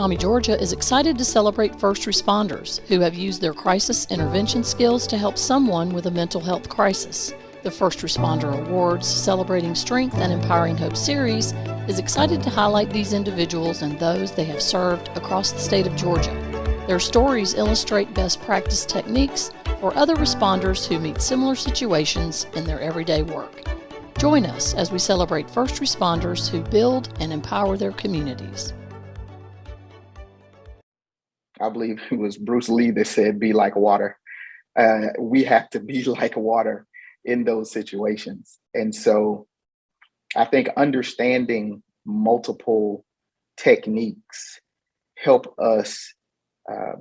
NAMI Georgia is excited to celebrate first responders who have used their crisis intervention skills to help someone with a mental health crisis. The First Responder Awards Celebrating Strength and Empowering Hope series is excited to highlight these individuals and those they have served across the state of Georgia. Their stories illustrate best practice techniques for other responders who meet similar situations in their everyday work. Join us as we celebrate first responders who build and empower their communities. I believe it was Bruce Lee that said, be like water. We have to be like water in those situations. And so I think understanding multiple techniques help us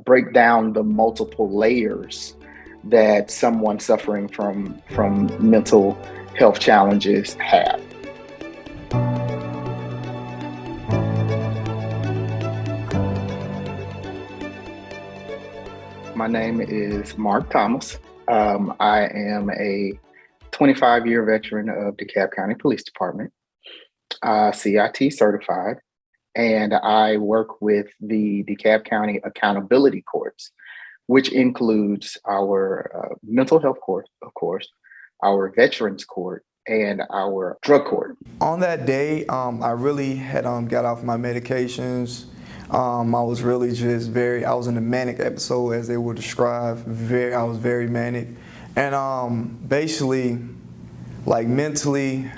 break down the multiple layers that someone suffering from mental health challenges have. My name is Mark Thomas. I am a 25-year veteran of DeKalb County Police Department, CIT certified, and I work with the DeKalb County Accountability Courts, which includes our mental health court, of course, our veterans court, and our drug court. On that day, I really had got off my medications. I was really just I was in a manic episode, as they would describe. I was very manic. And basically, like mentally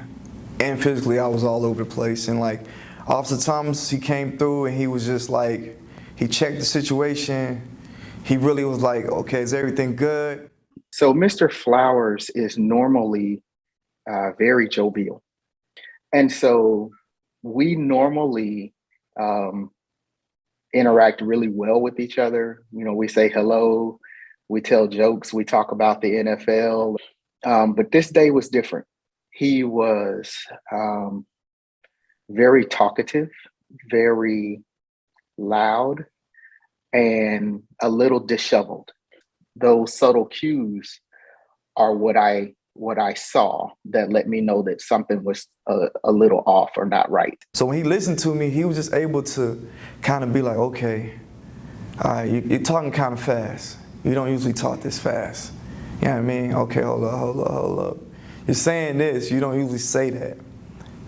and physically, I was all over the place. And like Officer Thomas, he came through and he was just like, he checked the situation. He really was like, okay, is everything good? So Mr. Flowers is normally very jovial. And so we normally interact really well with each other. You know, we say hello, we tell jokes, we talk about the NFL. But this day was different. He was very talkative, very loud, and a little disheveled. Those subtle cues are what I saw that let me know that something was a little off or not right. So when he listened to me, he was just able to kind of be like, okay, you're talking kind of fast. You don't usually talk this fast. You know what I mean? Okay, hold up. You're saying this, you don't usually say that.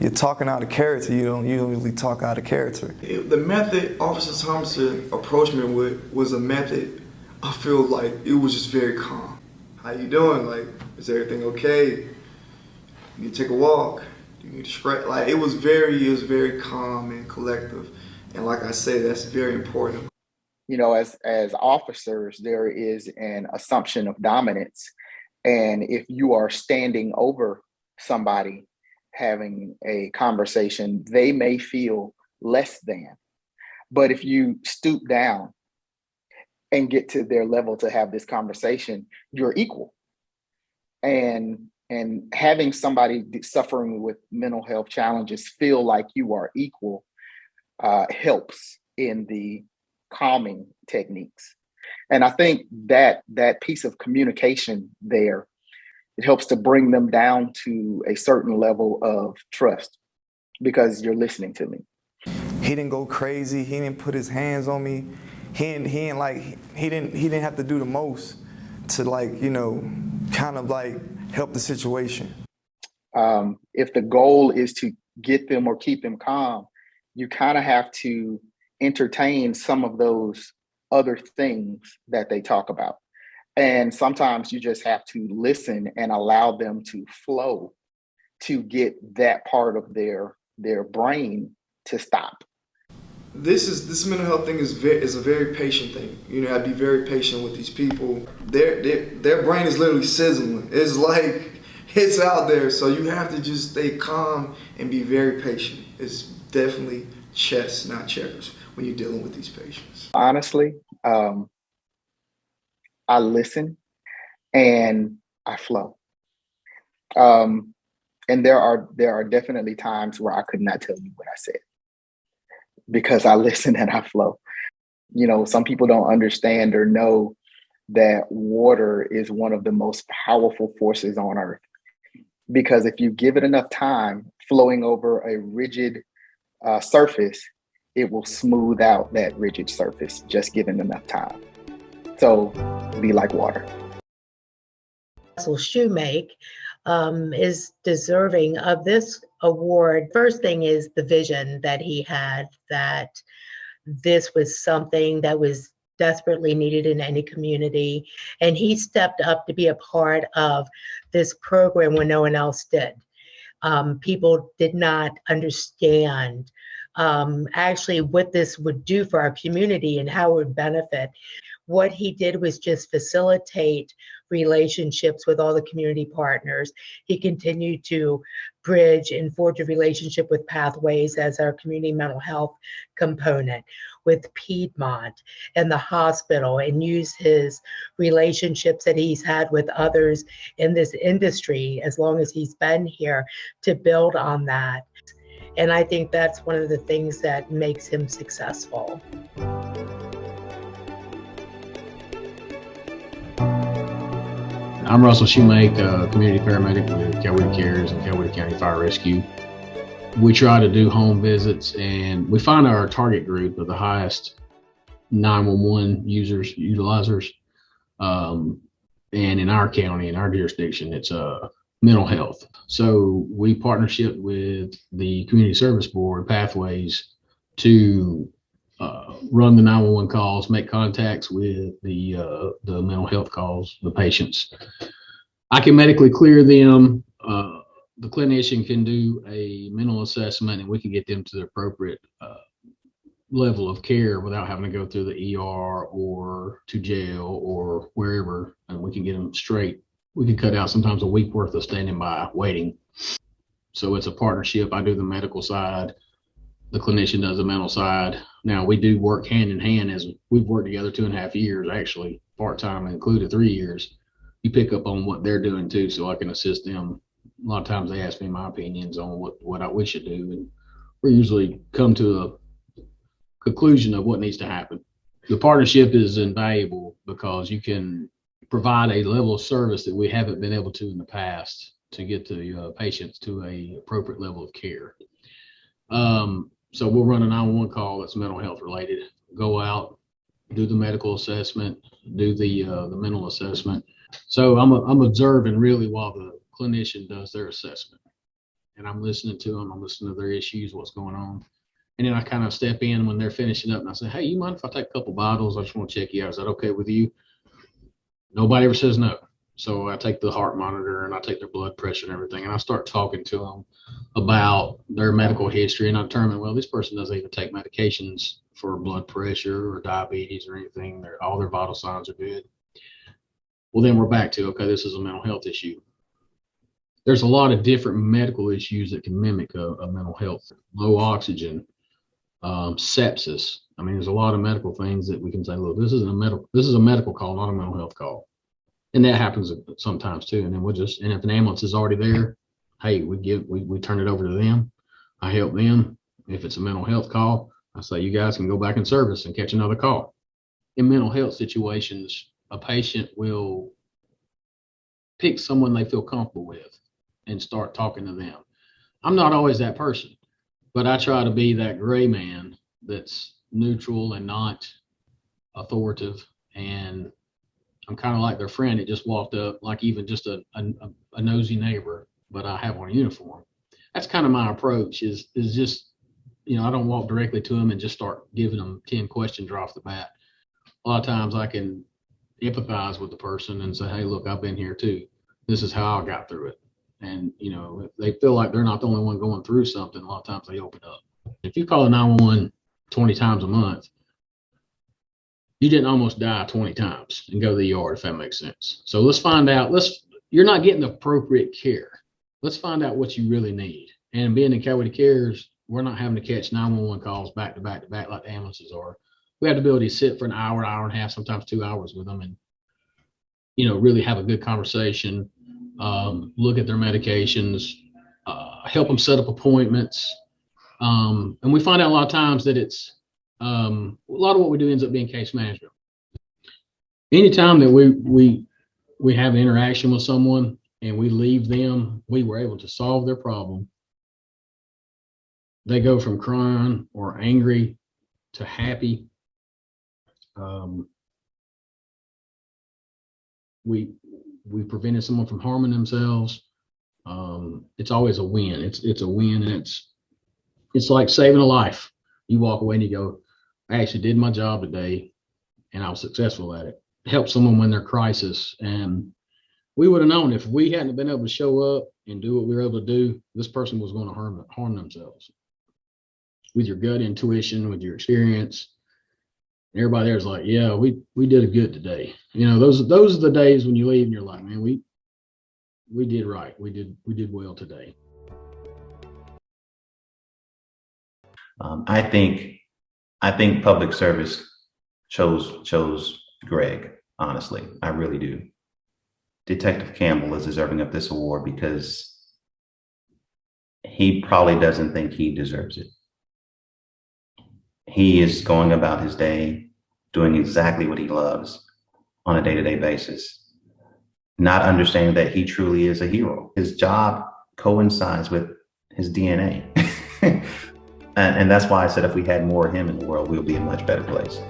You're talking out of character, you don't usually talk out of character. The method Officer Thompson approached me with was a method I feel like it was just very calm. How you doing? Like, is everything okay? You need to take a walk? You need to stretch? Like, it was very calm and collective. And like I say, that's very important. You know, as officers, there is an assumption of dominance. And if you are standing over somebody having a conversation, they may feel less than. But if you stoop down and get to their level to have this conversation, you're equal. And having somebody suffering with mental health challenges feel like you are equal helps in the calming techniques. And I think that piece of communication there, it helps to bring them down to a certain level of trust because you're listening to me. He didn't go crazy. He didn't put his hands on me. He didn't have to do the most to, like, you know, kind of like help the situation. If the goal is to get them or keep them calm, you kind of have to entertain some of those other things that they talk about. And sometimes you just have to listen and allow them to flow to get that part of their brain to stop. This mental health thing is a very patient thing. You know, I'd be very patient with these people. Their brain is literally sizzling. It's like it's out there. So you have to just stay calm and be very patient. It's definitely chess, not checkers, when you're dealing with these patients. Honestly, I listen and I flow. And there are definitely times where I could not tell you what I said because I listen and I flow. You know, some people don't understand or know that water is one of the most powerful forces on earth, because if you give it enough time flowing over a rigid surface, it will smooth out that rigid surface, just given enough time. So be like water. Russell Shoemake is deserving of this award. First thing is the vision that he had, that this was something that was desperately needed in any community. And he stepped up to be a part of this program when no one else did. People did not understand actually what this would do for our community and how it would benefit. What he did was just facilitate relationships with all the community partners. He continued to bridge and forge a relationship with Pathways as our community mental health component, with Piedmont and the hospital, and use his relationships that he's had with others in this industry as long as he's been here to build on that. And I think that's one of the things that makes him successful. I'm Russell Shoemake, community paramedic with Coweta Cares and Coweta County Fire Rescue. We try to do home visits, and we find our target group of the highest 911 utilizers. And in our county, in our jurisdiction, it's mental health. So we partnership with the Community Service Board, Pathways, to run the 911 calls, make contacts with the mental health calls, the patients. I can medically clear them. The clinician can do a mental assessment, and we can get them to the appropriate level of care without having to go through the ER or to jail or wherever, and we can get them straight. We can cut out sometimes a week worth of standing by waiting. So it's a partnership. I do the medical side. The clinician does the mental side. Now, we do work hand in hand, as we've worked together 2.5 years, actually, part-time included 3 years. You pick up on what they're doing too, so I can assist them. A lot of times they ask me my opinions on what we should do, and we usually come to a conclusion of what needs to happen. The partnership is invaluable because you can provide a level of service that we haven't been able to in the past to get the patients to a appropriate level of care. So we'll run a 911 call that's mental health related, go out, do the medical assessment, do the mental assessment. So I'm observing really while the clinician does their assessment, and I'm listening to them. I'm listening to their issues, what's going on. And then I kind of step in when they're finishing up, and I say, hey, you mind if I take a couple bottles? I just want to check you out. Is that okay with you? Nobody ever says no. So I take the heart monitor and I take their blood pressure and everything, and I start talking to them about their medical history, and I determine, well, this person doesn't even take medications for blood pressure or diabetes or anything. All their vital signs are good. Well, then we're back to, okay, this is a mental health issue. There's a lot of different medical issues that can mimic a mental health. Low oxygen, sepsis. I mean, there's a lot of medical things that we can say, look, this is a medical call, not a mental health call. And that happens sometimes too. And then and if an ambulance is already there, hey, we turn it over to them. I help them. If it's a mental health call, I say, you guys can go back in service and catch another call. In mental health situations, a patient will pick someone they feel comfortable with and start talking to them. I'm not always that person, but I try to be that gray man that's neutral and not authoritative. And I'm kind of like their friend that just walked up, like even just a nosy neighbor, but I have on a uniform. That's kind of my approach is just, I don't walk directly to them and just start giving them 10 questions right off the bat. A lot of times I can empathize with the person and say, hey, look, I've been here too. This is how I got through it. And, if they feel like they're not the only one going through something, a lot of times they open up. If you call a 911 20 times a month, you didn't almost die 20 times and go to the ER, if that makes sense. So let's find out, you're not getting the appropriate care. Let's find out what you really need. And being in Coweta Cares, we're not having to catch 911 calls back to back to back like the ambulances are. We have the ability to sit for an hour, hour and a half, sometimes 2 hours with them and, really have a good conversation, look at their medications, help them set up appointments. And we find out a lot of times that it's, a lot of what we do ends up being case management. Anytime that we have an interaction with someone and we leave them, we were able to solve their problem. They go from crying or angry to happy. We prevented someone from harming themselves. It's always a win. It's a win, and it's like saving a life. You walk away and you go, I actually did my job today, and I was successful at it. Help someone when they're crisis. And we would have known if we hadn't been able to show up and do what we were able to do, this person was going to harm themselves. With your gut intuition, with your experience, everybody there's like, yeah, we did a good today. You know, those are the days when you leave and you're like, man, we did right. We did well today. I think public service chose Greg. Honestly, I really do. Detective Campbell is deserving of this award because he probably doesn't think he deserves it. He is going about his day, doing exactly what he loves on a day-to-day basis, not understanding that he truly is a hero. His job coincides with his DNA. And that's why I said if we had more of him in the world, we'll be in a much better place.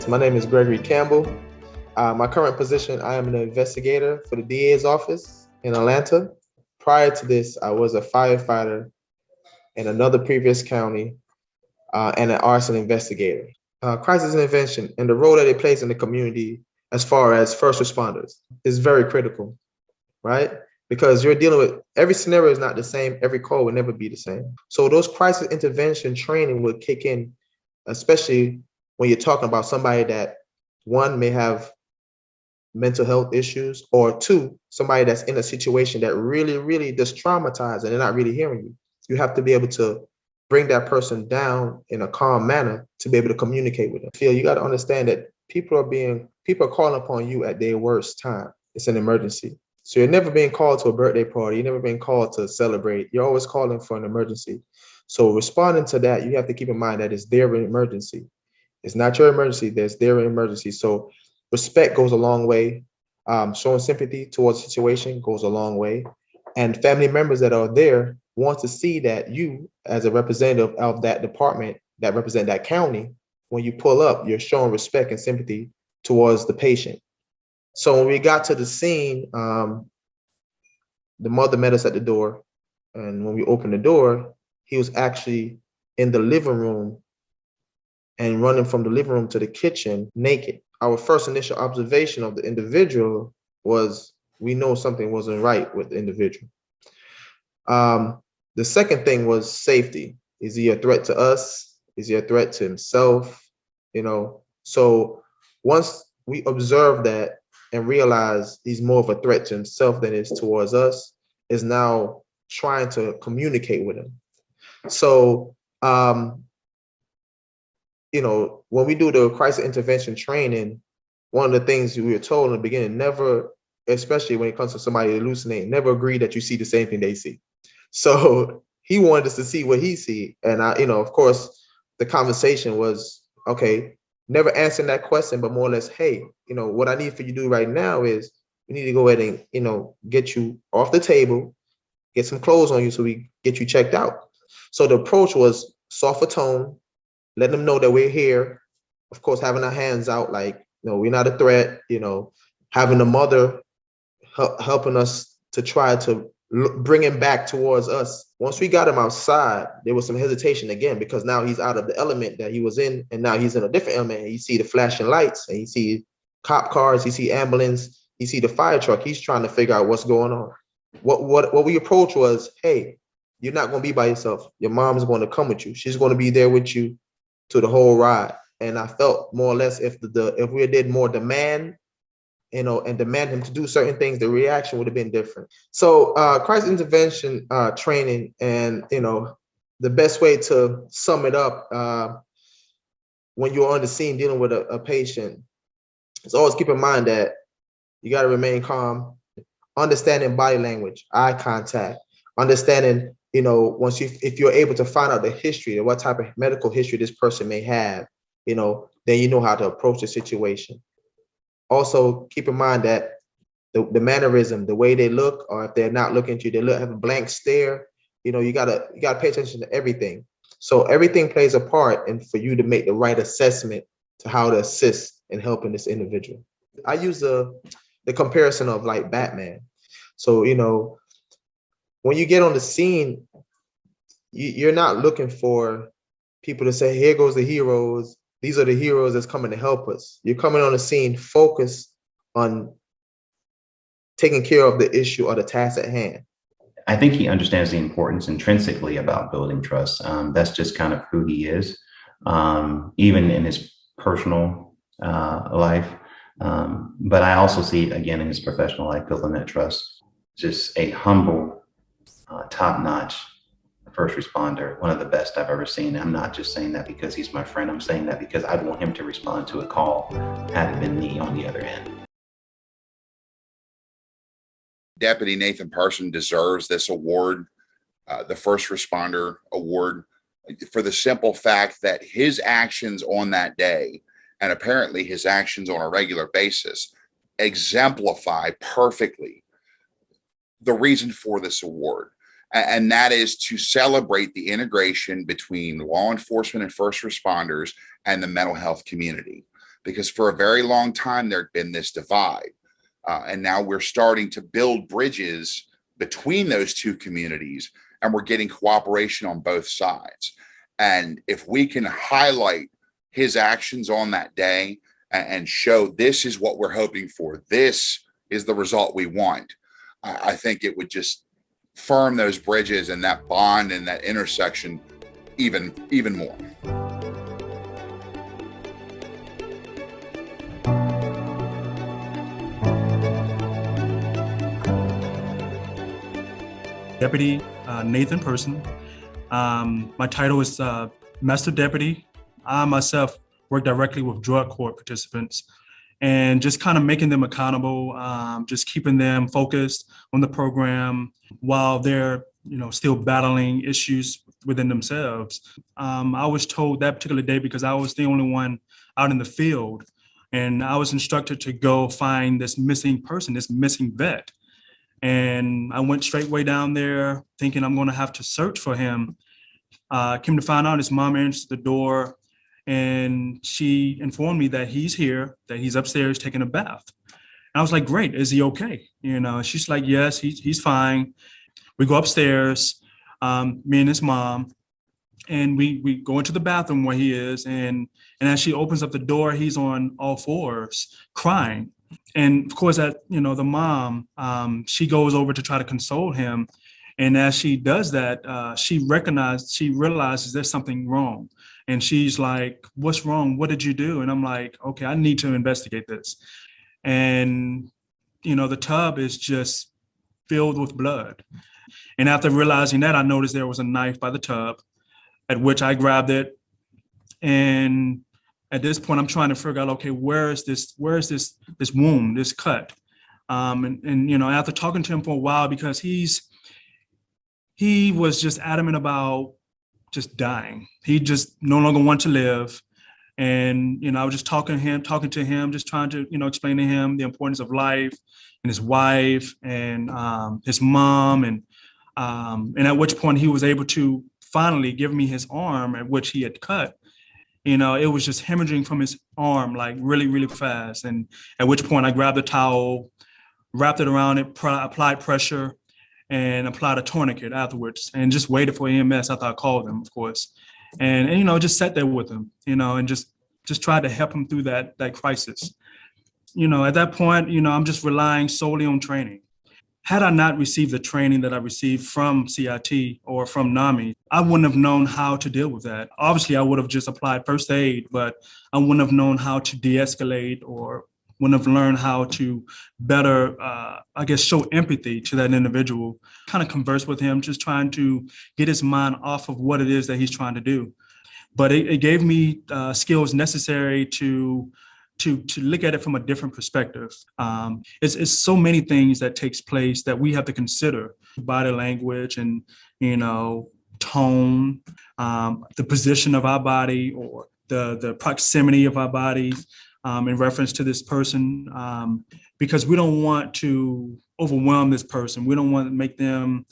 My name is Gregory Campbell. My current position, I am an investigator for the DA's office in Atlanta. Prior to this, I was a firefighter in another previous county and an arson investigator. Crisis intervention and the role that it plays in the community as far as first responders is very critical, right? Because you're dealing with, every scenario is not the same, every call will never be the same. So those crisis intervention training will kick in, especially when you're talking about somebody that, one, may have mental health issues, or two, somebody that's in a situation that really just traumatized and they're not really hearing you. You have to be able to bring that person down in a calm manner to be able to communicate with them. Phil, you got to understand that people are calling upon you at their worst time. It's an emergency. So you're never being called to a birthday party. You're never being called to celebrate. You're always calling for an emergency. So responding to that, you have to keep in mind that it's their emergency. It's not your emergency, there's their emergency. So respect goes a long way. Showing sympathy towards the situation goes a long way. And family members that are there want to see that you, as a representative of that department that represent that county, when you pull up, you're showing respect and sympathy towards the patient. So when we got to the scene, the mother met us at the door. And when we opened the door, he was actually in the living room and running from the living room to the kitchen naked. Our first initial observation of the individual was, we know something wasn't right with the individual. The second thing was safety. Is he a threat to us? Is he a threat to himself? You know, so once we observe that and realize he's more of a threat to himself than it is towards us, is now trying to communicate with him. So, you know, when we do the crisis intervention training, one of the things we were told in the beginning, never, especially when it comes to somebody hallucinating, never agree that you see the same thing they see. So he wanted us to see what he see. And I, you know, of course, the conversation was, okay, never answering that question, but more or less, hey, you know, what I need for you to do right now is we need to go ahead and, you know, get you off the table, get some clothes on you so we get you checked out. So the approach was softer tone, letting them know that we're here. Of course, having our hands out, like, you know, we're not a threat, you know, having the mother helping us to try to bring him back towards us. Once we got him outside, there was some hesitation again, because now he's out of the element that he was in, and now he's in a different element. And you see the flashing lights, and you see cop cars, you see ambulance, you see the fire truck. He's trying to figure out what's going on. What we approached was, hey, you're not going to be by yourself. Your mom's going to come with you. She's going to be there with you to the whole ride. And I felt more or less if we did more demand, you know, and demand him to do certain things, the reaction would have been different. So crisis intervention training, and, you know, the best way to sum it up when you're on the scene dealing with a patient is always keep in mind that you got to remain calm, understanding body language, eye contact, understanding, you know, if you're able to find out the history, or what type of medical history this person may have, you know, then you know how to approach the situation. Also, keep in mind that the mannerism, the way they look, or if they're not looking at you, have a blank stare. You gotta pay attention to everything. So everything plays a part, and for you to make the right assessment to how to assist in helping this individual. I use the comparison of like Batman. So, when you get on the scene, you're not looking for people to say, here goes the heroes. These are the heroes that's coming to help us. You're coming on the scene focused on taking care of the issue or the task at hand. I think he understands the importance intrinsically about building trust. That's just kind of who he is, even in his personal life. But I also see, again, in his professional life, building that trust. Just a humble, top-notch first responder, one of the best I've ever seen. I'm not just saying that because he's my friend. I'm saying that because I'd want him to respond to a call had it been me on the other end. Deputy Nathan Parson deserves this award, the First Responder Award, for the simple fact that his actions on that day, and apparently his actions on a regular basis, exemplify perfectly the reason for this award. And that is to celebrate the integration between law enforcement and first responders and the mental health community. Because for a very long time, there had been this divide. And now we're starting to build bridges between those two communities, and we're getting cooperation on both sides. And if we can highlight his actions on that day and show this is what we're hoping for, this is the result we want, I think it would just firm those bridges and that bond and that intersection even more. Deputy Nathan Parson. My title is Master Deputy. I myself work directly with drug court participants and just kind of making them accountable, just keeping them focused on the program while they're still battling issues within themselves. I was told that particular day because I was the only one out in the field, and I was instructed to go find this missing person, this missing vet. And I went straight way down there thinking I'm going to have to search for him. Came to find out his mom answered the door and she informed me that he's here, that he's upstairs taking a bath. And I was like, great, is he okay? She's like, yes, he's fine. We go upstairs, me and his mom, and we go into the bathroom where he is. And as she opens up the door, he's on all fours crying. And of course, the mom, she goes over to try to console him. And as she does that, she realizes there's something wrong. And she's like, what's wrong? What did you do? And I'm like, okay, I need to investigate this. And, the tub is just filled with blood. And after realizing that, I noticed there was a knife by the tub, at which I grabbed it. And at this point, I'm trying to figure out, okay, where is this wound, this cut? And after talking to him for a while, because he was just adamant about just dying. He just no longer wanted to live. And, I was just talking to him, just trying to, explain to him the importance of life and his wife and his mom. And at which point he was able to finally give me his arm, at which he had cut. It was just hemorrhaging from his arm, like really, really fast. And at which point I grabbed a towel, wrapped it around it, applied pressure, and applied a tourniquet afterwards, and just waited for EMS after I called them, of course. And just sat there with him, and just tried to help him through that crisis. At that point, I'm just relying solely on training. Had I not received the training that I received from CIT or from NAMI, I wouldn't have known how to deal with that. Obviously, I would have just applied first aid, but I wouldn't have known how to de-escalate or wouldn't have learned how to better, show empathy to that individual, kind of converse with him, just trying to get his mind off of what it is that he's trying to do. But it gave me skills necessary to look at it from a different perspective. It's so many things that takes place that we have to consider: body language and, tone, the position of our body or the proximity of our body in reference to this person. because we don't want to overwhelm this person. We don't want to make them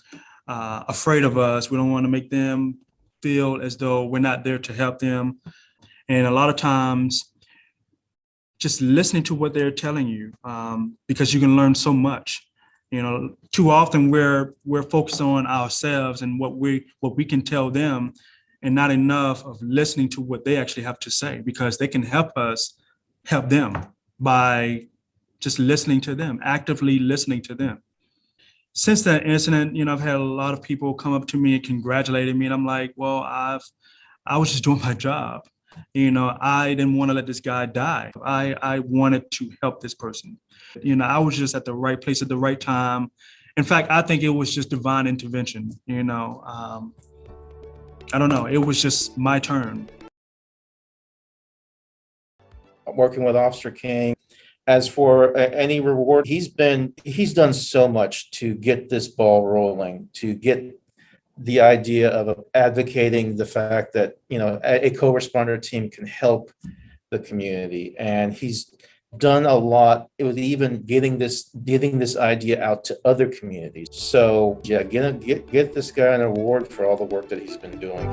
afraid of us. We don't want to make them feel as though we're not there to help them. And a lot of times, just listening to what they're telling you, because you can learn so much. Too often we're focused on ourselves and what we can tell them, and not enough of listening to what they actually have to say, because they can help us help them by just listening to them, actively listening to them. Since that incident, I've had a lot of people come up to me and congratulating me, and I'm like, well, I was just doing my job. I didn't want to let this guy die. I wanted to help this person. I was just at the right place at the right time. In fact, I think it was just divine intervention. I don't know. It was just my turn. Working with Officer King. As for any reward, he's done so much to get this ball rolling, to get the idea of advocating the fact that, a co-responder team can help the community. And he's done a lot with even getting this idea out to other communities. So yeah, get this guy an award for all the work that he's been doing.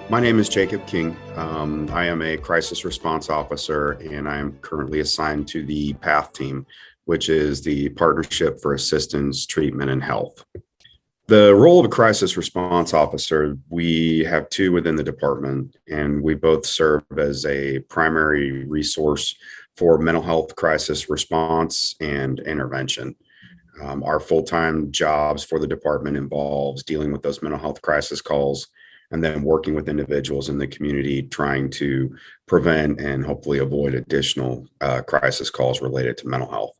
My name is Jacob King. I am a crisis response officer, and I am currently assigned to the PATH team, which is the Partnership for Assistance, Treatment, and Health. The role of a crisis response officer, we have two within the department, and we both serve as a primary resource for mental health crisis response and intervention. Our full-time jobs for the department involves dealing with those mental health crisis calls, and then working with individuals in the community, trying to prevent and hopefully avoid additional crisis calls related to mental health.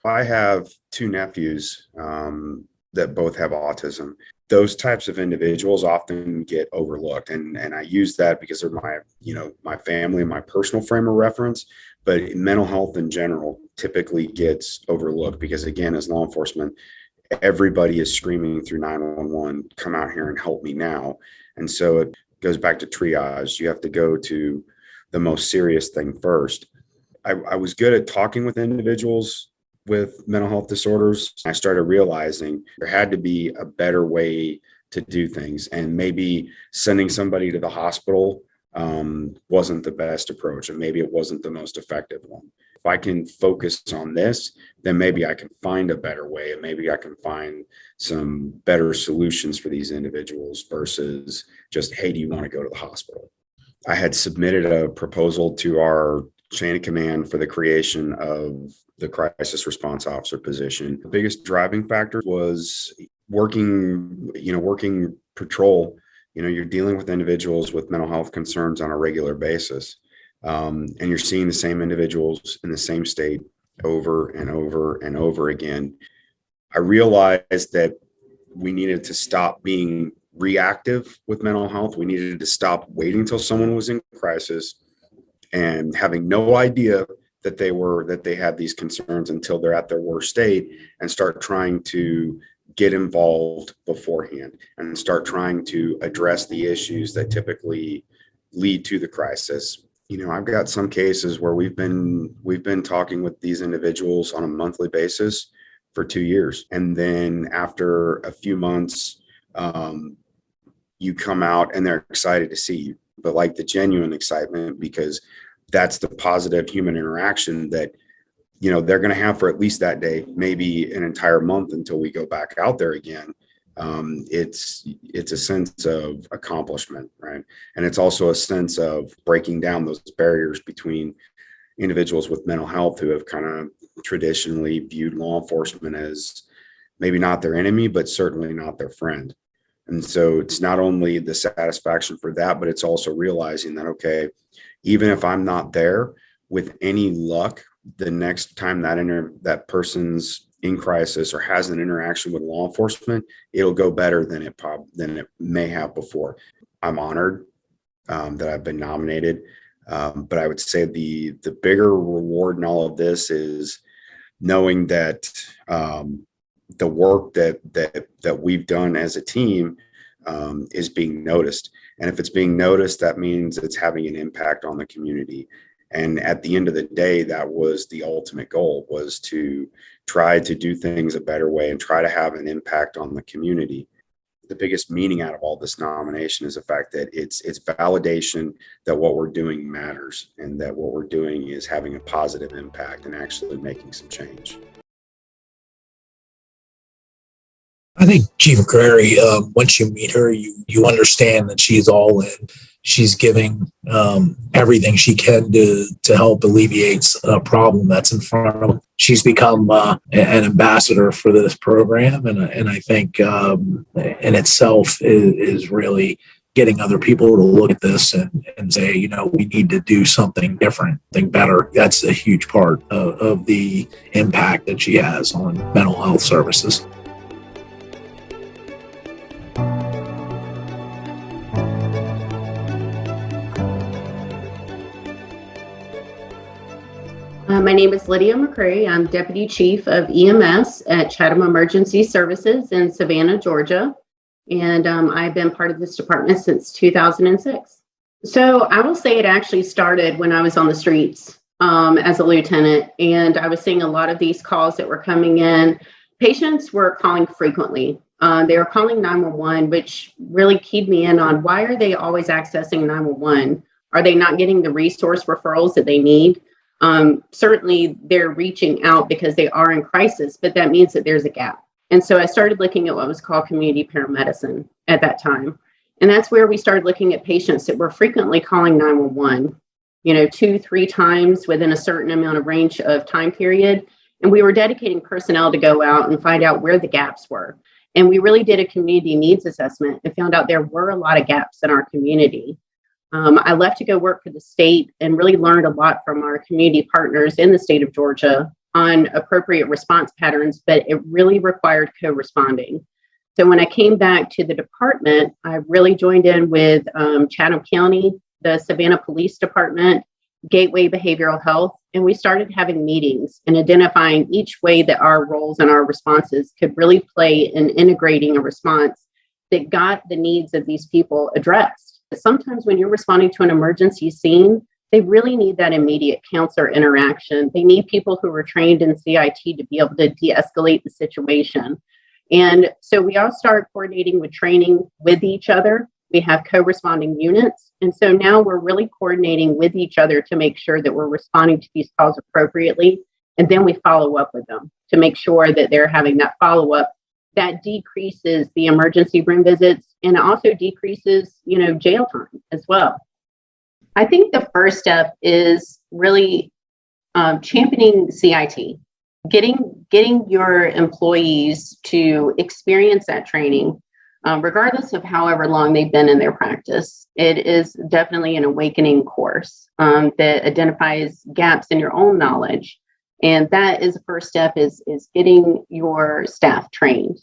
I have two nephews that both have autism. Those types of individuals often get overlooked, and I use that because they're my family, my personal frame of reference. But mental health in general typically gets overlooked because, again, as law enforcement, everybody is screaming through 911, "Come out here and help me now." And so it goes back to triage. You have to go to the most serious thing first. I was good at talking with individuals with mental health disorders. I started realizing there had to be a better way to do things, and maybe sending somebody to the hospital wasn't the best approach, and maybe it wasn't the most effective one. If I can focus on this, then maybe I can find a better way, and maybe I can find some better solutions for these individuals versus just, "Hey, do you want to go to the hospital?" I had submitted a proposal to our chain of command for the creation of the crisis response officer position. The biggest driving factor was working patrol. You're dealing with individuals with mental health concerns on a regular basis. And you're seeing the same individuals in the same state over and over and over again. I realized that we needed to stop being reactive with mental health. We needed to stop waiting until someone was in crisis and having no idea that they had these concerns until they're at their worst state, and start trying to get involved beforehand and start trying to address the issues that typically lead to the crisis. I've got some cases where we've been talking with these individuals on a monthly basis for 2 years. And then after a few months, you come out and they're excited to see you, but like the genuine excitement, because that's the positive human interaction that, they're going to have for at least that day, maybe an entire month until we go back out there again. It's a sense of accomplishment, right? And it's also a sense of breaking down those barriers between individuals with mental health who have kind of traditionally viewed law enforcement as maybe not their enemy, but certainly not their friend. And so it's not only the satisfaction for that, but it's also realizing that, okay, even if I'm not there, with any luck, the next time that person's in crisis or has an interaction with law enforcement, it'll go better than it may have before. I'm honored that I've been nominated, but I would say the bigger reward in all of this is knowing that the work that we've done as a team is being noticed. And if it's being noticed, that means it's having an impact on the community. And at the end of the day, that was the ultimate goal, was to try to do things a better way and try to have an impact on the community. The biggest meaning out of all this nomination is the fact that it's validation that what we're doing matters and that what we're doing is having a positive impact and actually making some change. I think Chief McCrary, once you meet her, you understand that she's all in. She's giving everything she can to help alleviate a problem that's in front of her. She's become an ambassador for this program, and I think in itself is really getting other people to look at this and say, you know, we need to do something different, something better. That's a huge part of the impact that she has on mental health services. My name is Lydia McCrary. I'm Deputy Chief of EMS at Chatham Emergency Services in Savannah, Georgia. And I've been part of this department since 2006. So I will say it actually started when I was on the streets as a lieutenant, and I was seeing a lot of these calls that were coming in. Patients were calling frequently. They were calling 911, which really keyed me in on why are they always accessing 911? Are they not getting the resource referrals that they need? Certainly they're reaching out because they are in crisis, but that means that there's a gap. And so I started looking at what was called community paramedicine at that time. And that's where we started looking at patients that were frequently calling 911, 2-3 times within a certain amount of range of time period. And we were dedicating personnel to go out and find out where the gaps were. And we really did a community needs assessment and found out there were a lot of gaps in our community. I left to go work for the state and really learned a lot from our community partners in the state of Georgia on appropriate response patterns, but it really required co-responding. So when I came back to the department, I really joined in with Chatham County, the Savannah Police Department, Gateway Behavioral Health, and we started having meetings and identifying each way that our roles and our responses could really play in integrating a response that got the needs of these people addressed. Sometimes when you're responding to an emergency scene, they really need that immediate counselor interaction. They need people who are trained in CIT to be able to de-escalate the situation. And so we all start coordinating with training with each other. We have co-responding units. And so now we're really coordinating with each other to make sure that we're responding to these calls appropriately. And then we follow up with them to make sure that they're having that follow-up. That decreases the emergency room visits and it also decreases, jail time as well. I think the first step is really championing CIT, getting your employees to experience that training, regardless of however long they've been in their practice. It is definitely an awakening course that identifies gaps in your own knowledge. And that is the first step is getting your staff trained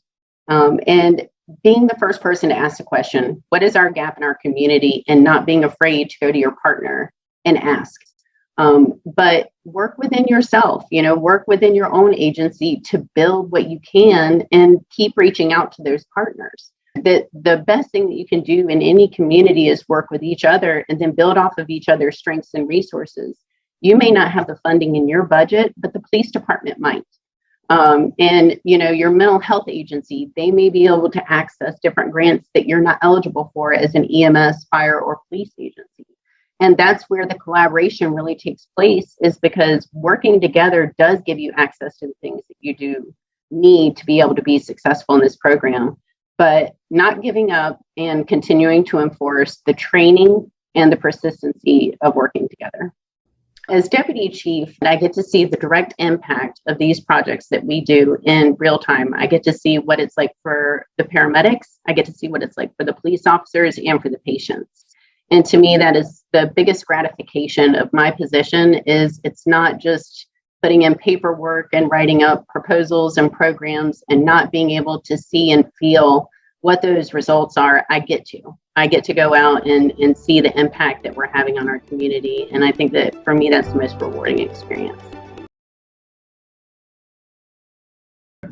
and being the first person to ask the question, what is our gap in our community, and not being afraid to go to your partner and ask. But work within yourself, work within your own agency to build what you can and keep reaching out to those partners. The best thing that you can do in any community is work with each other and then build off of each other's strengths and resources. You may not have the funding in your budget, but the police department might. And your mental health agency, they may be able to access different grants that you're not eligible for as an EMS, fire, or police agency. And that's where the collaboration really takes place, is because working together does give you access to the things that you do need to be able to be successful in this program. But not giving up and continuing to enforce the training and the persistency of working together. As Deputy Chief, I get to see the direct impact of these projects that we do in real time. I get to see what it's like for the paramedics. I get to see what it's like for the police officers and for the patients. And to me, that is the biggest gratification of my position. Is it's not just putting in paperwork and writing up proposals and programs and not being able to see and feel what those results are. I get to go out and see the impact that we're having on our community. And I think that for me, that's the most rewarding experience.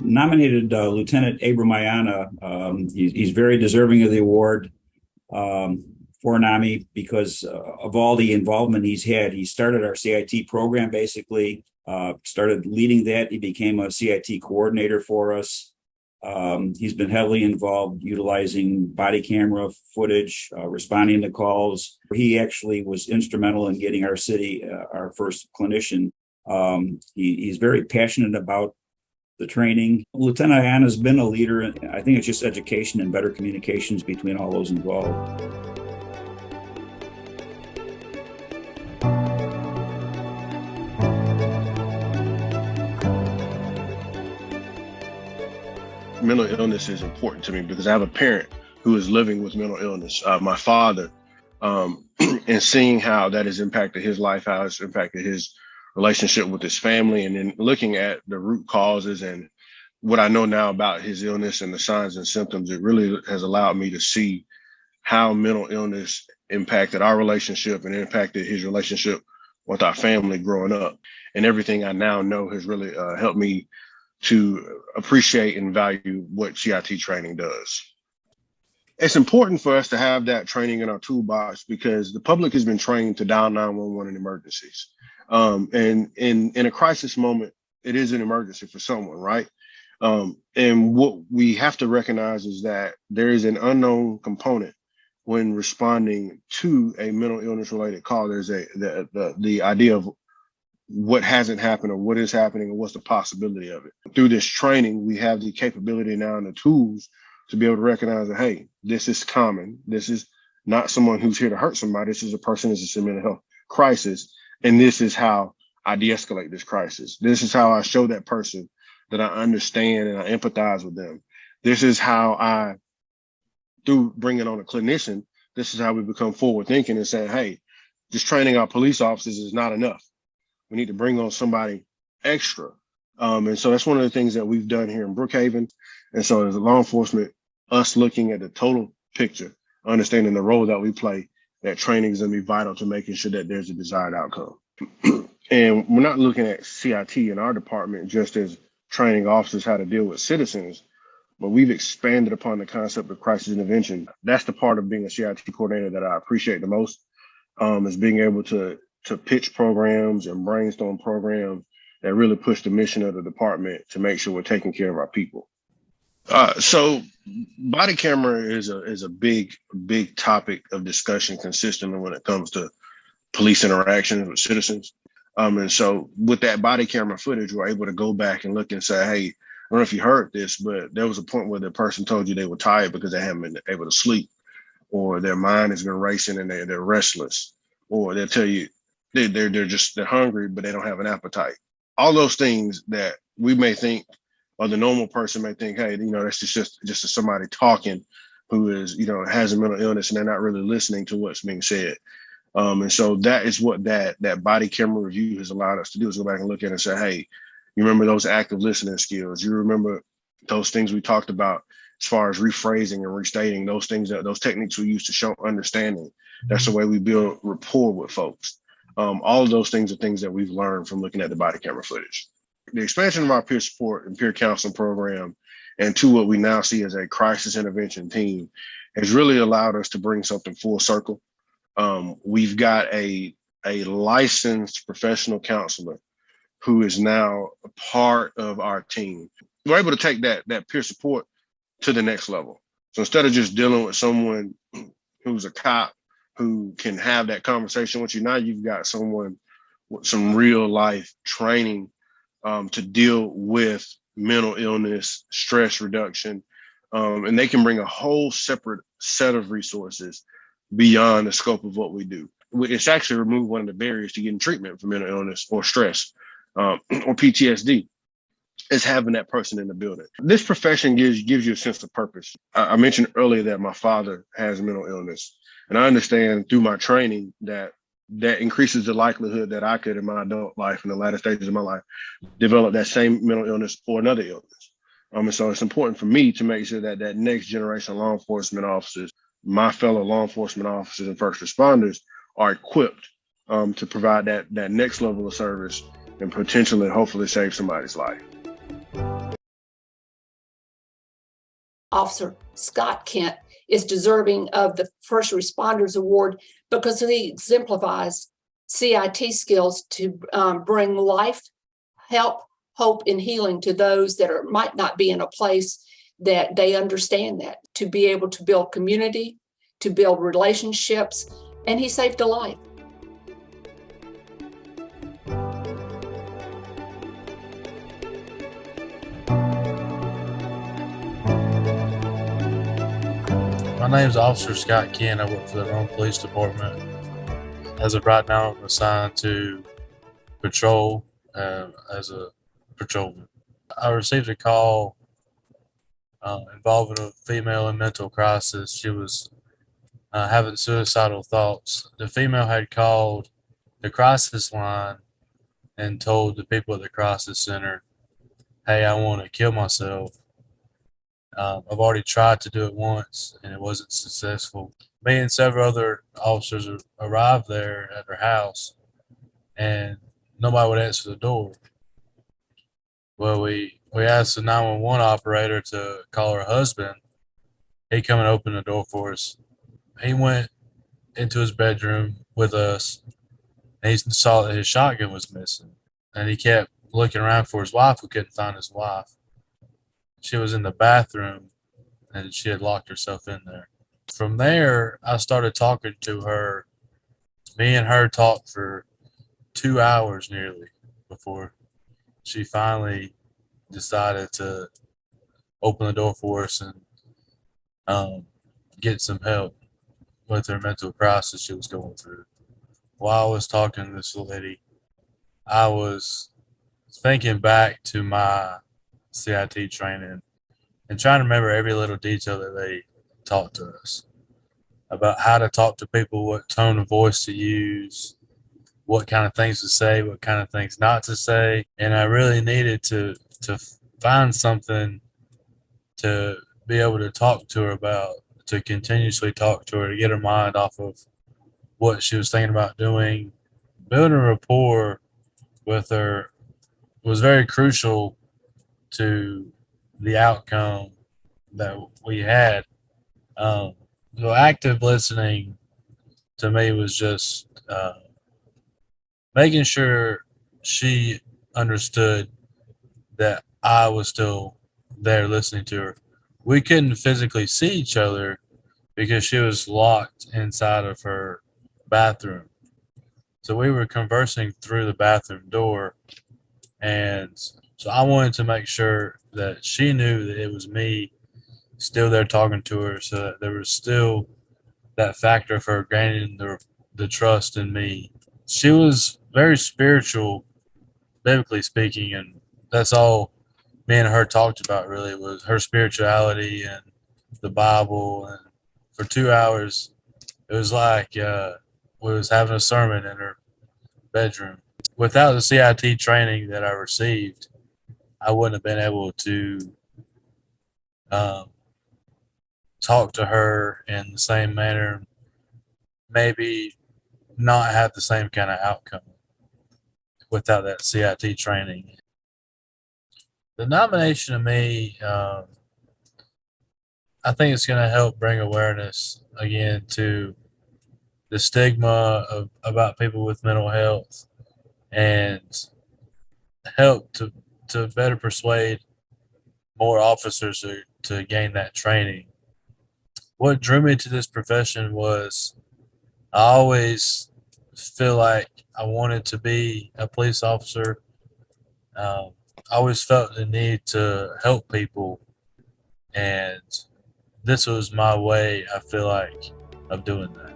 nominated Lieutenant Abram Ayana. He's very deserving of the award for NAMI because of all the involvement he's had. He started our CIT program, basically, started leading that. He became a CIT coordinator for us. He's been heavily involved utilizing body camera footage, responding to calls. He actually was instrumental in getting our city our first clinician. He's very passionate about the training. Lieutenant Ayana has been a leader. I think it's just education and better communications between all those involved. Mental illness is important to me because I have a parent who is living with mental illness. My father, and seeing how that has impacted his life, how it's impacted his relationship with his family, and then looking at the root causes and what I know now about his illness and the signs and symptoms, it really has allowed me to see how mental illness impacted our relationship and impacted his relationship with our family growing up. And everything I now know has really helped me to appreciate and value what CIT training does. It's important for us to have that training in our toolbox because the public has been trained to dial 911 in emergencies. And in a crisis moment, it is an emergency for someone, right? And what we have to recognize is that there is an unknown component when responding to a mental illness related call. There's the idea of what hasn't happened or what is happening or what's the possibility of it. Through this training, we have the capability now and the tools to be able to recognize that, hey, this is common. This is not someone who's here to hurt somebody. This is a person who's in a mental health crisis. And this is how I de-escalate this crisis. This is how I show that person that I understand and I empathize with them. This is how I, through bringing on a clinician, this is how we become forward thinking and saying, hey, just training our police officers is not enough. We need to bring on somebody extra. And so that's one of the things that we've done here in Brookhaven. And so as a law enforcement, us looking at the total picture, understanding the role that we play, that training is going to be vital to making sure that there's a desired outcome. And we're not looking at CIT in our department just as training officers how to deal with citizens, but we've expanded upon the concept of crisis intervention. That's the part of being a CIT coordinator that I appreciate the most, is being able to pitch programs and brainstorm programs that really push the mission of the department to make sure we're taking care of our people. So body camera is a big topic of discussion consistently when it comes to police interactions with citizens. And so with that body camera footage, we're able to go back and look and say, hey, I don't know if you heard this, but there was a point where the person told you they were tired because they haven't been able to sleep, or their mind has been racing and they're restless, or they'll tell you they're hungry, but they don't have an appetite. All those things that we may think, or the normal person may think, hey, that's just somebody talking who is, has a mental illness and they're not really listening to what's being said. And so that is what that body camera review has allowed us to do, is go back and look at it and say, hey, you remember those active listening skills? You remember those things we talked about as far as rephrasing and restating, those techniques we use to show understanding. That's the way we build rapport with folks. All of those things are things that we've learned from looking at the body camera footage. The expansion of our peer support and peer counseling program, and to what we now see as a crisis intervention team, has really allowed us to bring something full circle. We've got a licensed professional counselor who is now a part of our team. We're able to take that peer support to the next level. So instead of just dealing with someone who's a cop who can have that conversation with you, now you've got someone with some real life training to deal with mental illness, stress reduction, and they can bring a whole separate set of resources beyond the scope of what we do. It's actually removed one of the barriers to getting treatment for mental illness or stress or PTSD, is having that person in the building. This profession gives you a sense of purpose. I mentioned earlier that my father has mental illness, and I understand through my training that increases the likelihood that I could, in my adult life, in the latter stages of my life, develop that same mental illness or another illness. And so it's important for me to make sure that next generation of law enforcement officers, my fellow law enforcement officers and first responders, are equipped to provide that next level of service and potentially, hopefully, save somebody's life. Officer Scott Kent is deserving of the First Responders Award because he exemplifies CIT skills to bring life, help, hope, and healing to those that might not be in a place that they understand that, to be able to build community, to build relationships, and he saved a life. My name is Officer Scott Kent. I work for the Rome Police Department. As of right now, I'm assigned to patrol as a patrolman. I received a call involving a female in mental crisis. She was having suicidal thoughts. The female had called the crisis line and told the people at the crisis center, "Hey, I want to kill myself. I've already tried to do it once and it wasn't successful." Me and several other officers arrived there at her house and nobody would answer the door. Well, we asked the 911 operator to call her husband. He come and opened the door for us. He went into his bedroom with us and he saw that his shotgun was missing. And he kept looking around for his wife. We couldn't find his wife. She was in the bathroom and she had locked herself in there. From there, I started talking to her. Me and her talked for 2 hours nearly before she finally decided to open the door for us and get some help with her mental crisis she was going through. While I was talking to this lady, I was thinking back to my CIT training and trying to remember every little detail that they taught to us about how to talk to people, what tone of voice to use, what kind of things to say, what kind of things not to say. And I really needed to find something to be able to talk to her about, to continuously talk to her, to get her mind off of what she was thinking about doing. Building a rapport with her was very crucial to the outcome that we had. So active listening to me was just making sure she understood that I was still there listening to her. We couldn't physically see each other because she was locked inside of her bathroom. So we were conversing through the bathroom door. And so I wanted to make sure that she knew that it was me still there talking to her, so that there was still that factor of her gaining the trust in me. She was very spiritual, biblically speaking, and that's all me and her talked about really, was her spirituality and the Bible. And for 2 hours, it was like we was having a sermon in her bedroom. Without the CIT training that I received, I wouldn't have been able to talk to her in the same manner, maybe not have the same kind of outcome without that CIT training. The nomination to me, I think it's going to help bring awareness again to the stigma about people with mental health, and help to better persuade more officers to gain that training. What drew me to this profession was I always feel like I wanted to be a police officer. I always felt the need to help people, and this was my way, I feel like, of doing that.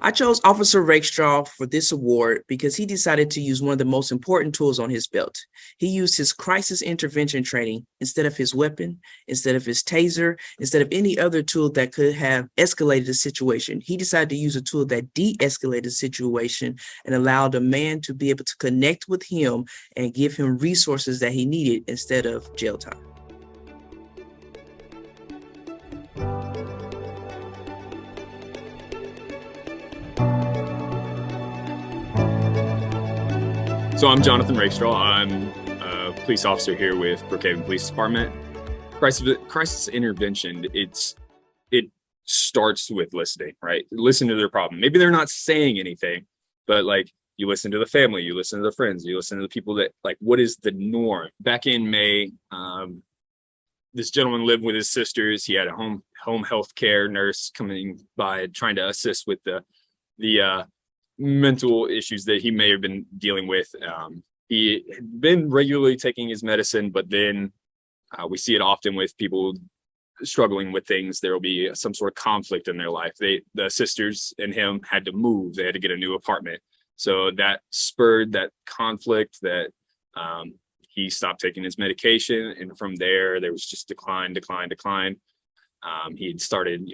I chose Officer Rakestraw for this award because he decided to use one of the most important tools on his belt. He used his crisis intervention training instead of his weapon, instead of his taser, instead of any other tool that could have escalated the situation. He decided to use a tool that de-escalated the situation and allowed a man to be able to connect with him and give him resources that he needed instead of jail time. So I'm Jonathan Rakestraw. I'm a police officer here with Brookhaven Police Department. Crisis intervention, it starts with listening, right? Listen to their problem. Maybe they're not saying anything, but like you listen to the family, you listen to the friends, you listen to the people that like, what is the norm? Back in May, this gentleman lived with his sisters. He had a home health care nurse coming by trying to assist with the mental issues that he may have been dealing with. He had been regularly taking his medicine, but then we see it often with people struggling with things. There will be some sort of conflict in their life. The sisters and him had to move. They had to get a new apartment. So that spurred that conflict that he stopped taking his medication. And from there was just decline. He had started,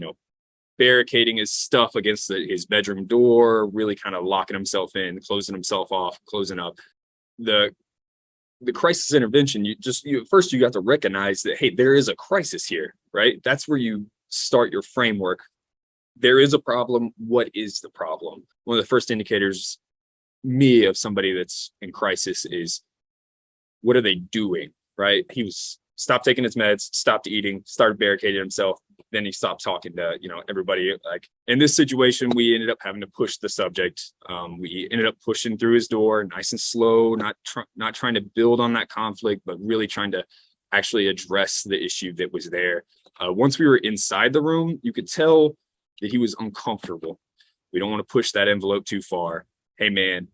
barricading his stuff against his bedroom door, really kind of locking himself in, closing himself off, closing up. The crisis intervention, first you got to recognize that, hey, there is a crisis here, right? That's where you start your framework. There is a problem. What is the problem? One of the first indicators of somebody that's in crisis is, what are they doing, right? He stopped taking his meds, stopped eating, started barricading himself. Then he stopped talking to, everybody. Like in this situation, we ended up having to push the subject. We ended up pushing through his door, nice and slow, not trying to build on that conflict, but really trying to actually address the issue that was there. Once we were inside the room, you could tell that he was uncomfortable. We don't want to push that envelope too far. Hey man,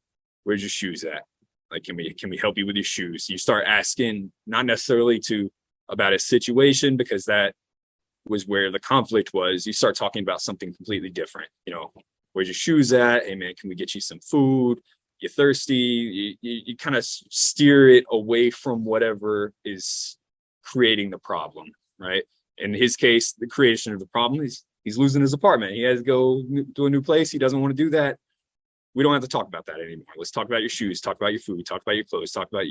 where's your shoes at? Like, can we help you with your shoes? You start asking, not necessarily about a situation, because that was where the conflict was. You start talking about something completely different. Where's your shoes at? Hey man, can we get you some food? You thirsty? You kind of steer it away from whatever is creating the problem, right? In his case, the creation of the problem is he's losing his apartment. He has to go to a new place. He doesn't want to do that. We don't have to talk about that anymore. Let's talk about your shoes, talk about your food, talk about your clothes, talk about,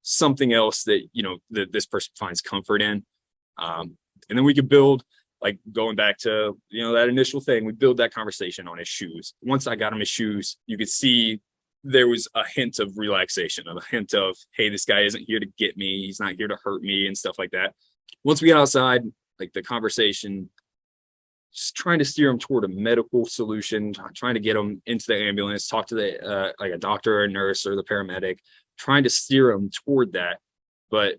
something else that, that this person finds comfort in. And then we could build, like going back to, that initial thing, we build that conversation on his shoes. Once I got him his shoes, you could see there was a hint of relaxation, a hint of, hey, this guy isn't here to get me. He's not here to hurt me and stuff like that. Once we get outside, like the conversation, just trying to steer him toward a medical solution, trying to get him into the ambulance, talk to like a doctor or a nurse or the paramedic, trying to steer him toward that. But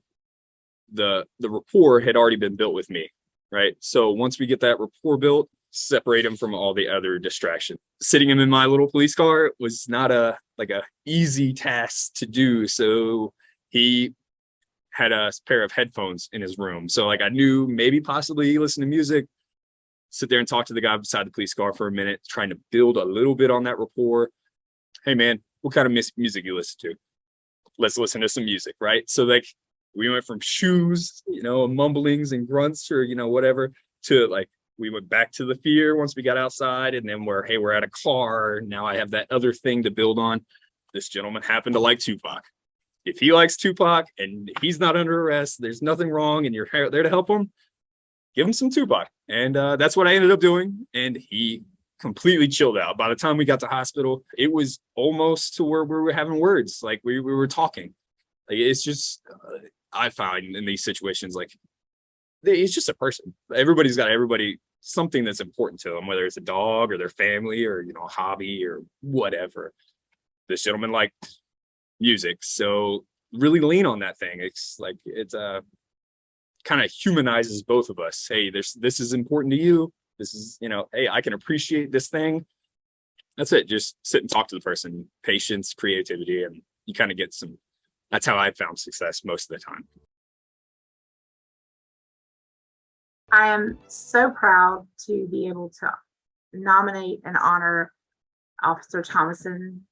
the rapport had already been built with me, right? So once we get that rapport built, separate him from all the other distractions. Sitting him in my little police car was not a easy task to do. So he had a pair of headphones in his room. So like I knew maybe possibly he listened to music, sit there and talk to the guy beside the police car for a minute, trying to build a little bit on that rapport. Hey man, what kind of music you listen to? Let's listen to some music, right? So like we went from shoes, mumblings and grunts or, whatever, to like, we went back to the fear once we got outside, and then we're at a car. Now I have that other thing to build on. This gentleman happened to like Tupac. If he likes Tupac and he's not under arrest, there's nothing wrong, and you're there to help him, give him some Tupac. And that's what I ended up doing. And he completely chilled out. By the time we got to hospital, it was almost to where we were having words. Like we were talking. Like it's just, I find in these situations, like it's just a person. Everybody's got something that's important to them, whether it's a dog or their family or, a hobby or whatever. This gentleman liked music. So really lean on that thing. It's like, kind of humanizes both of us. Hey, this is important to you. This is, hey, I can appreciate this thing. That's it. Just sit and talk to the person. Patience, creativity, and you kind of get that's how I found success most of the time. I am so proud to be able to nominate and honor Officer Thomason,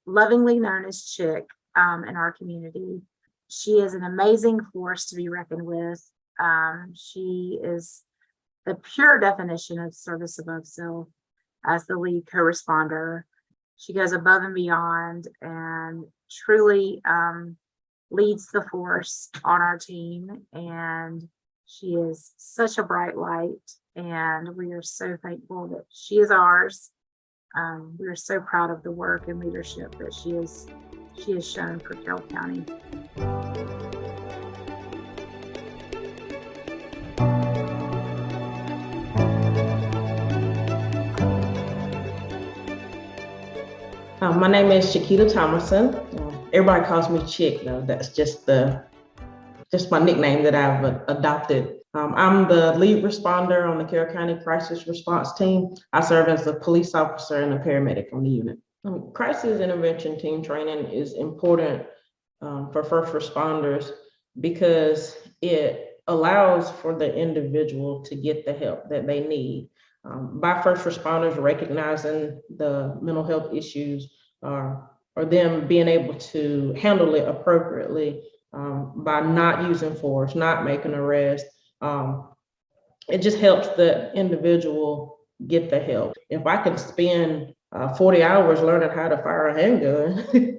lovingly known as Chick, in our community. She is an amazing force to be reckoned with. She is the pure definition of service above self as the lead co-responder. She goes above and beyond and truly leads the force on our team. And she is such a bright light, and we are so thankful that she is ours. We are so proud of the work and leadership that she has shown for Carroll County. My name is Chiquita Thomason. Everybody calls me Chick, though. That's just my nickname that I've adopted. I'm the lead responder on the Carroll County Crisis Response Team. I serve as a police officer and a paramedic on the unit. Crisis intervention team training is important for first responders because it allows for the individual to get the help that they need. By first responders recognizing the mental health issues or them being able to handle it appropriately by not using force, not making arrests. It just helps the individual get the help. If I can spend 40 hours learning how to fire a handgun,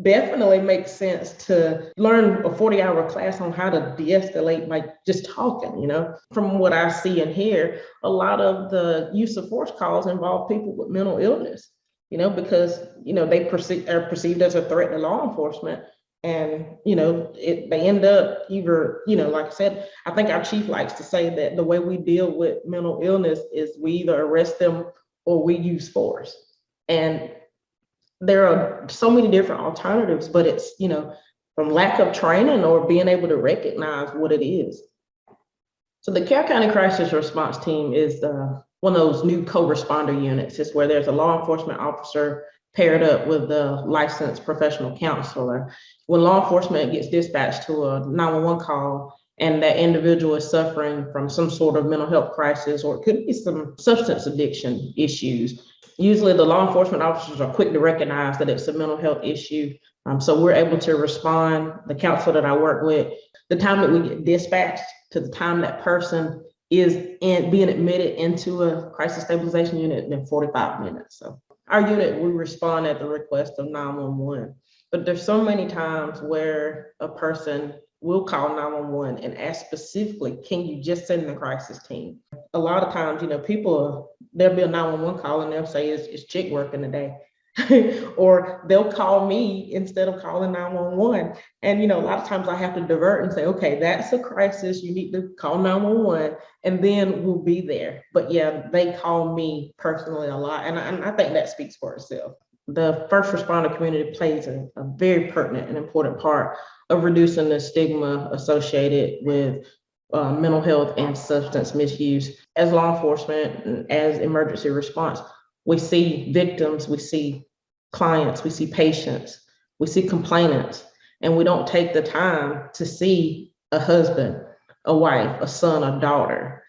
definitely makes sense to learn a 40-hour class on how to de-escalate by just talking, you know. From what I see and hear, a lot of the use of force calls involve people with mental illness, you know, because, you know, they are perceived as a threat to law enforcement. And, you know, they end up either, you know, like I said, I think our chief likes to say that the way we deal with mental illness is we either arrest them or we use force. And there are so many different alternatives, but it's, you know, from lack of training or being able to recognize what it is. So the Carroll County Crisis Response Team is one of those new co-responder units. It's where there's a law enforcement officer paired up with a licensed professional counselor. When law enforcement gets dispatched to a 911 call and that individual is suffering from some sort of mental health crisis, or it could be some substance addiction issues, usually the law enforcement officers are quick to recognize that it's a mental health issue. So we're able to respond. The counselor that I work with, the time that we get dispatched to the time that person is being admitted into a crisis stabilization unit in 45 minutes. So our unit, we respond at the request of 911. But there's so many times where a person will call 911 and ask specifically, can you just send the crisis team? A lot of times, you know, there'll be a 911 call and they'll say it's Chick working today. Or they'll call me instead of calling 911. And, you know, a lot of times I have to divert and say, okay, that's a crisis. You need to call 911 and then we'll be there. But yeah, they call me personally a lot. And I think that speaks for itself. The first responder community plays a very pertinent and important part of reducing the stigma associated with mental health and substance misuse. As law enforcement and as emergency response, we see victims, we see clients, we see patients, we see complainants, and we don't take the time to see a husband, a wife, a son, a daughter.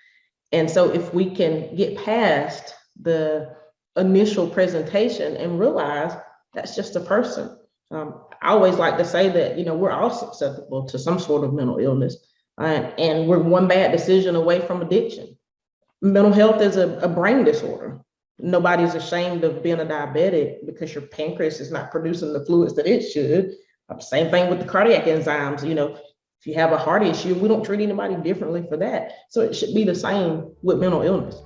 And so if we can get past the initial presentation and realize that's just a person. I always like to say that, you know, we're all susceptible to some sort of mental illness, and we're one bad decision away from addiction. Mental health is a brain disorder. Nobody's ashamed of being a diabetic because your pancreas is not producing the fluids that it should. Same thing with the cardiac enzymes. You know, if you have a heart issue, we don't treat anybody differently for that. So it should be the same with mental illness.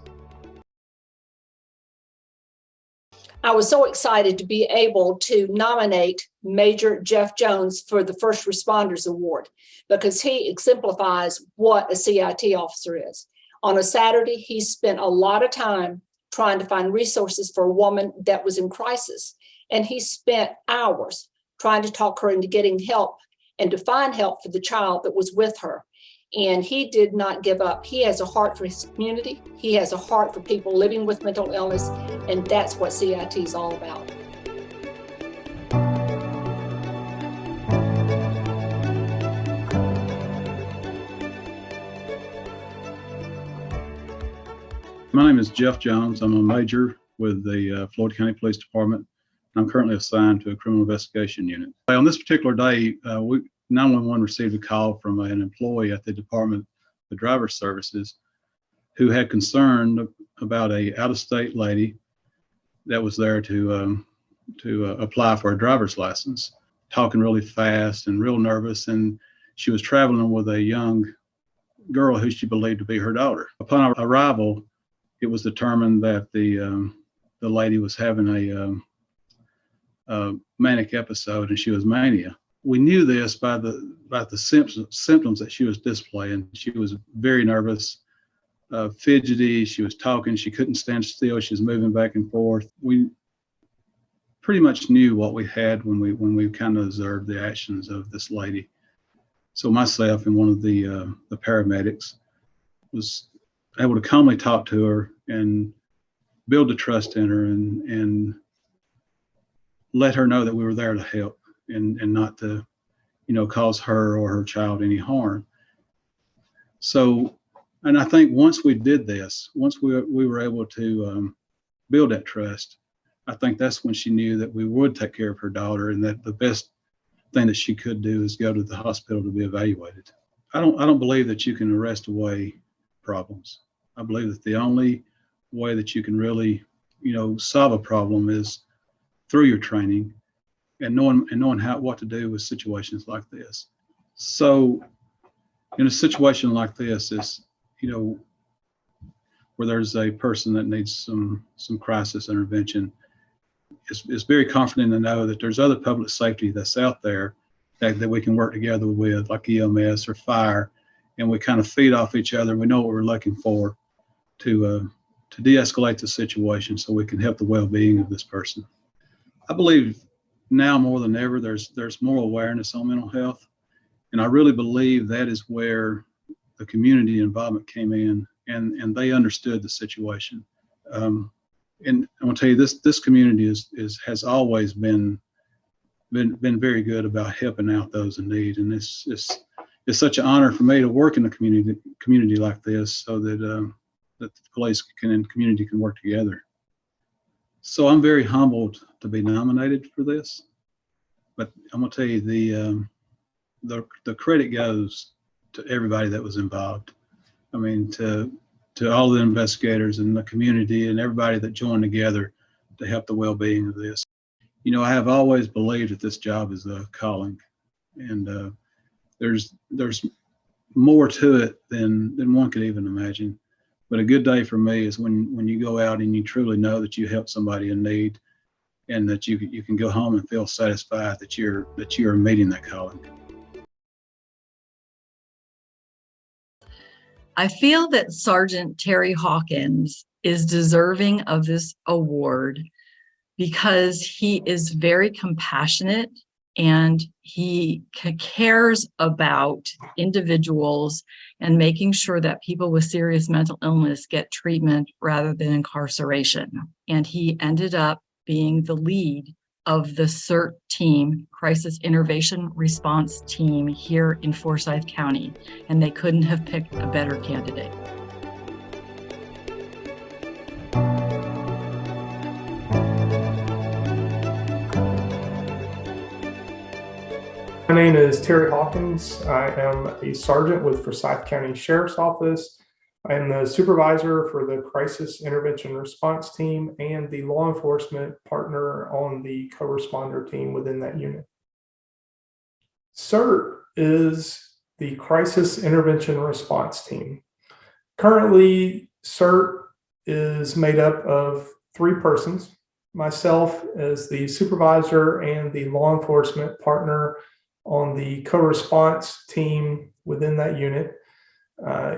I was so excited to be able to nominate Major Jeff Jones for the First Responders Award because he exemplifies what a CIT officer is. On a Saturday, he spent a lot of time trying to find resources for a woman that was in crisis. And he spent hours trying to talk her into getting help and to find help for the child that was with her. And he did not give up. He has a heart for his community. He has a heart for people living with mental illness. And that's what CIT is all about. My name is Jeff Jones. I'm a major with the Floyd County Police Department. I'm currently assigned to a criminal investigation unit. On this particular day, 911 received a call from an employee at the Department of Driver Services who had concern about a out-of-state lady that was there to apply for a driver's license, talking really fast and real nervous, and she was traveling with a young girl who she believed to be her daughter. Upon our arrival, it was determined that the lady was having a manic episode and she was mania. We knew this by the symptoms that she was displaying. She was very nervous, fidgety. She was talking. She couldn't stand still. She was moving back and forth. We pretty much knew what we had when we kind of observed the actions of this lady. So myself and one of the paramedics was able to calmly talk to her and build the trust in her and let her know that we were there to help and not to, cause her or her child any harm. So, and I think once we did this, once we were able to build that trust, I think that's when she knew that we would take care of her daughter and that the best thing that she could do is go to the hospital to be evaluated. I don't believe that you can arrest away problems. I believe that the only way that you can really, solve a problem is through your training and knowing what to do with situations like this. So in a situation like this is, where there's a person that needs some crisis intervention, it's very confident to know that there's other public safety that's out there that we can work together with, like EMS or fire, and we kind of feed off each other. We know what we're looking for to de-escalate the situation so we can help the well-being of this person. I believe now more than ever there's more awareness on mental health, and I really believe that is where the community involvement came in, and they understood the situation. And I'm gonna tell you, this community has always been very good about helping out those in need, and it's such an honor for me to work in a community like this, so that that the police and community can work together. So I'm very humbled to be nominated for this, but I'm gonna tell you the credit goes to everybody that was involved. I mean, to all the investigators and the community and everybody that joined together to help the well-being of this. I have always believed that this job is a calling, and there's more to it than one could even imagine. But a good day for me is when you go out and you truly know that you helped somebody in need, and that you can go home and feel satisfied that you're meeting that calling. I feel that Sergeant Terry Hawkins is deserving of this award because he is very compassionate and he cares about individuals and making sure that people with serious mental illness get treatment rather than incarceration. And he ended up being the lead of the CIRT team, Crisis Intervention Response Team here in Forsyth County, and they couldn't have picked a better candidate. My name is Terry Hawkins. I am a sergeant with Forsyth County Sheriff's Office. I am the supervisor for the Crisis Intervention Response Team and the law enforcement partner on the co-responder team within that unit. CIRT is the Crisis Intervention Response Team. Currently, CIRT is made up of 3 persons, myself as the supervisor and the law enforcement partner on the co-response team within that unit.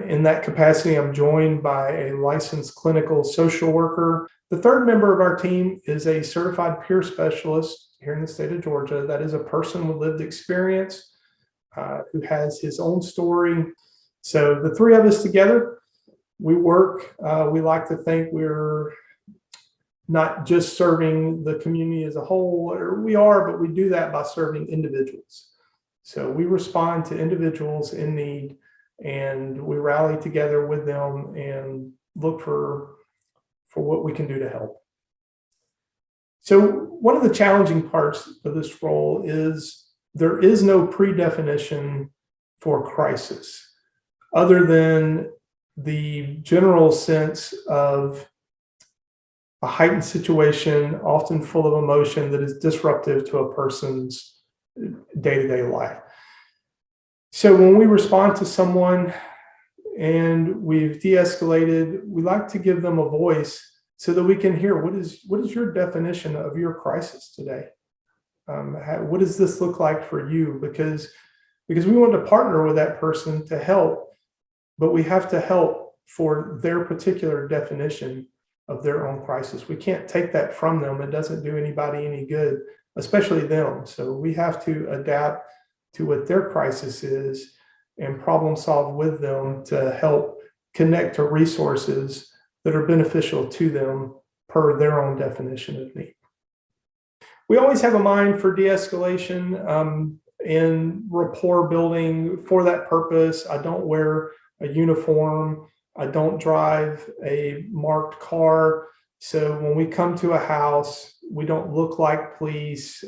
In that capacity, I'm joined by a licensed clinical social worker. The 3rd member of our team is a certified peer specialist here in the state of Georgia. That is a person with lived experience who has his own story. So the 3 of us together, we work. We like to think we're not just serving the community as a whole, or we are, but we do that by serving individuals. So we respond to individuals in need, and we rally together with them and look for what we can do to help. So one of the challenging parts of this role is there is no predefinition for crisis other than the general sense of a heightened situation, often full of emotion that is disruptive to a person's day-to-day life. So when we respond to someone and we've de-escalated, we like to give them a voice so that we can hear what is your definition of your crisis today? What does this look like for you? Because we want to partner with that person to help, but we have to help for their particular definition of their own crisis. We can't take that from them. It doesn't do anybody any good, especially them. So we have to adapt to what their crisis is and problem solve with them to help connect to resources that are beneficial to them per their own definition of need. We always have a mind for de-escalation and rapport building for that purpose. I don't wear a uniform. I don't drive a marked car. So when we come to a house, we don't look like police.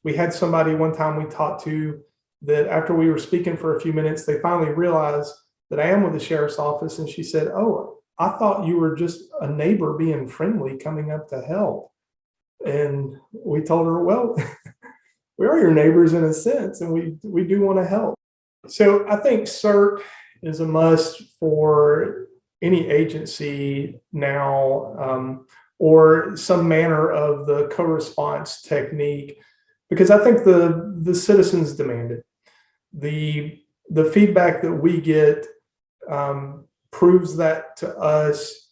We had somebody one time we talked to that after we were speaking for a few minutes, they finally realized that I am with the sheriff's office. And she said, "Oh, I thought you were just a neighbor being friendly coming up to help." And we told her, "Well, we are your neighbors in a sense, and we do want to help." So I think CERT is a must for any agency now, or some manner of the co-response technique, because I think the citizens demand it. The feedback that we get proves that to us.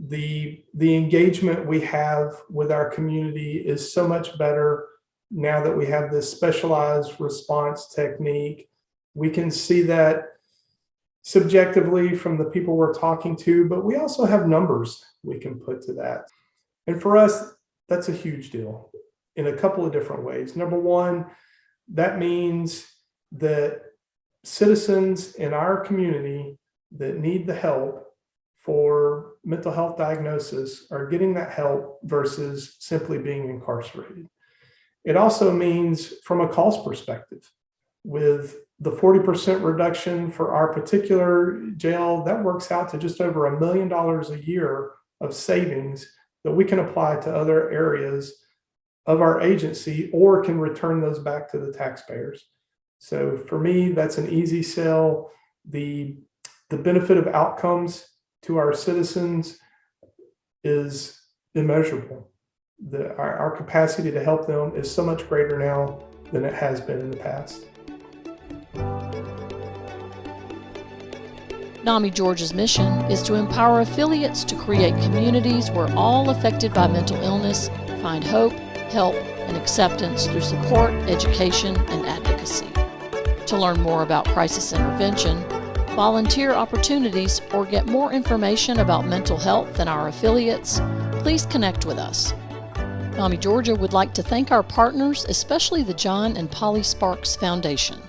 The engagement we have with our community is so much better now that we have this specialized response technique. We can see that subjectively from the people we're talking to, but we also have numbers we can put to that. And for us, that's a huge deal in a couple of different ways. Number one, that means that citizens in our community that need the help for mental health diagnosis are getting that help versus simply being incarcerated. It also means from a cost perspective, with the 40% reduction for our particular jail, that works out to just over $1 million a year of savings that we can apply to other areas of our agency or can return those back to the taxpayers. So for me, that's an easy sell. The benefit of outcomes to our citizens is immeasurable. Our capacity to help them is so much greater now than it has been in the past. NAMI Georgia's mission is to empower affiliates to create communities where all affected by mental illness find hope, help, and acceptance through support, education, and advocacy. To learn more about crisis intervention, volunteer opportunities, or get more information about mental health and our affiliates, please connect with us. NAMI Georgia would like to thank our partners, especially the John and Polly Sparks Foundation.